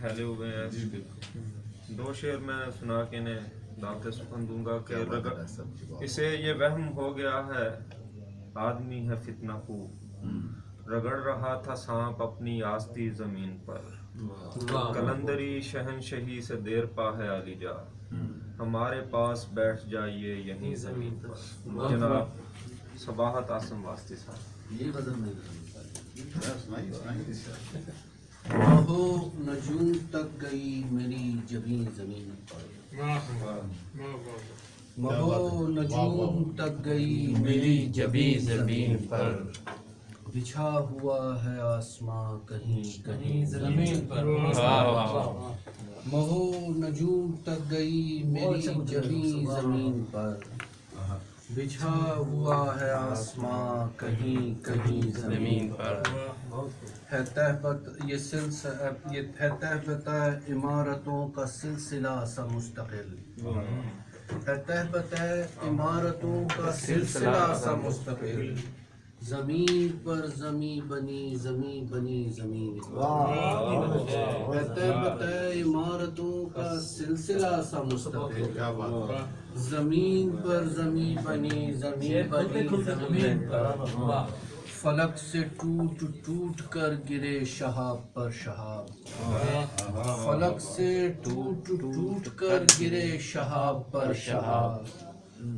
پھیلے ہوئے ہیں. دو شعر میں سنا کے انہیں دعوت سخن دوں گا کہ اسے یہ وہم ہو گیا ہے آدمی ہے فتنہ خوب، رگڑ رہا تھا سانپ اپنی آستی زمین پر، قلندری شہنشہی سے دیر پا ہے علی جا، ہمارے پاس بیٹھ جائیے یہیں زمین پر. جناب صباحت آسم واسطی صاحب. یہ غزل نہیں مہو نجوم تک گئی میری جبیں زمین پر، مہو نجوم تک گئی میری جبیں زمین پر، بچھا ہوا ہے آسماں کہیں کہیں زمین پر. مہو نجوم تک گئی میری جبیں زمین پر، بچھا ہوا ہے آسماں کہیں کہیں زمین پر. ہے تہبت یہ سلسلہ، یہ ہے تہبت عمارتوں کا سلسلہ سا مستقل، ہے تہبت عمارتوں کا سلسلہ سا مستقل، زمین پر زمین بنی زمین بنی زمین پر. ہے تہبت عمارتوں کا سلسلہ سا مستقل، زمین پر زمین بنی زمین بنی زمین پر. فلک سے ٹوٹ ٹوٹ کر گرے شہاب پر شہاب، فلک سے ٹوٹ ٹوٹ کر گرے شہاب پر شہاب،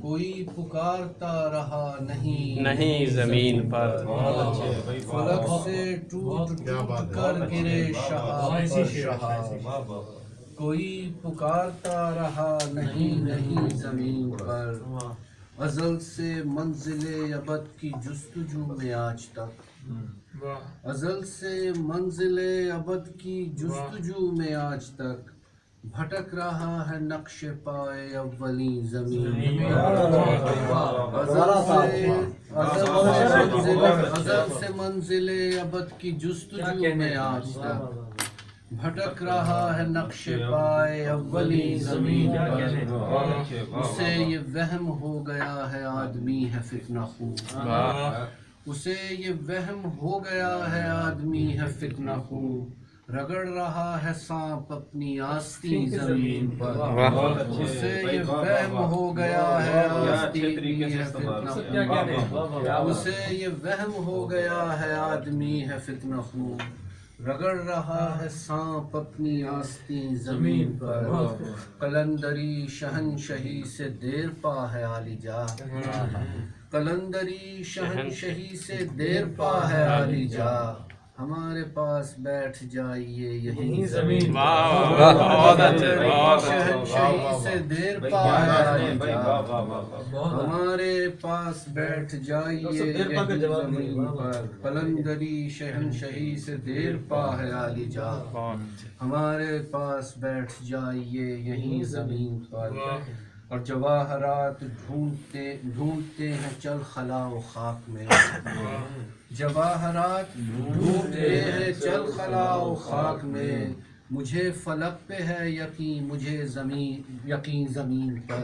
کوئی پکارتا رہا نہیں زمین پر. فلک سے ٹوٹ ٹوٹ کر گرے شہاب پر شہاب، کوئی پکارتا رہا نہیں زمین پر. ازل سے منزل ابد کی جستجو میں آج تک، ازل سے منزل ابد کی جستجو میں آج تک، بھٹک رہا ہے نقش پائے اولین زمین پر. ازل سے منزل ابد کی جستجو میں آج تک، بھٹک رہا ہے نقش پائے اولی زمین پر. اسے یہ وہم ہو گیا ہے آدمی ہے فتنہ خوب، اسے یہ وہم ہو گیا ہے آدمی ہے فتنہ خوب، رگڑ رہا ہے سانپ اپنی آستین زمین پر. اسے یہ وہم ہو گیا ہے آدمی ہے فتنہ خوب، اسے یہ وہم ہو گیا ہے آدمی ہے فتنہ خوب، رگڑ رہا ہے سانپ اپنی آستین زمین پر. قلندری شہنشہی سے دیر پا ہے عالی جا، قلندری شہنشہی سے دیر پا ہے عالی جا، ہمارے پاس بیٹھ جائیے یہیں زمین پر. شہنشہی سے دیر پا ہے عالی جا، ہمارے پاس بیٹھ جائیے یہیں زمین پر. قلندری شہنشہی سے دیر پا ہے عالی جا، ہمارے پاس بیٹھ جائیے یہیں زمین پر. اور جواہرات ڈھونڈتے ہیں چل خلا و خاک میں، جواہرات ڈھونڈتے ہیں چل خلا و خاک میں، مجھے فلک پہ ہے یقین مجھے یقین زمین پر.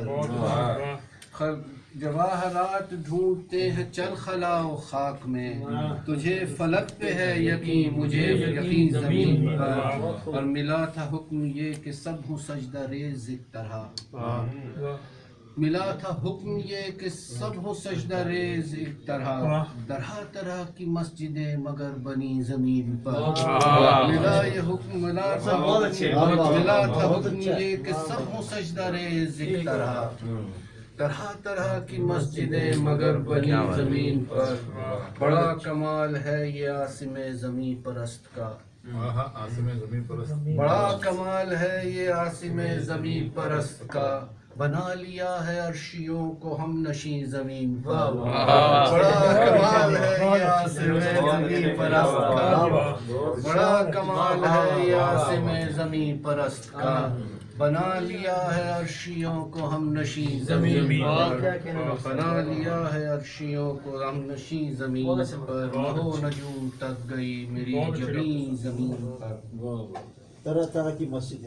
جواہرات ڈھونڈتے ہیں چل خلا و خاک میں، تجھے فلک پہ ہے یقین مجھے یقین زمین پر. اور ملا تھا حکم یہ کہ سب ہوں سجدہ ریز ایک طرح، ملا تھا حکم یہ کہ سب ہوں سجدہ ریز ایک طرح، طرح طرح کی مسجدیں مگر بنی زمین پر. ملا تھا حکم یہ کہ سب ہوں سجدہ ریز ایک طرح، طرح طرح کی مسجدیں مگر بنی زمین پر. بڑا کمال ہے یہ عاصم زمیں پرست کا، بڑا کمال ہے یہ عاصم زمیں پرست کا، بنا لیا ہے عرشیوں کو ہم نشیں زمین پر. بڑا کمال ہے یہ عاصم زمیں پرست کا، بڑا کمال ہے یہ عاصم زمیں پرست کا، بنا لیا ہے عرشیوں کو ہم نشیں زمین پر. بنا لیا ہے عرشیوں کو ہم نشیں زمین پر. مہو نجوم تک گئی میری جبیں زمین پر. طرح طرح کی مسجد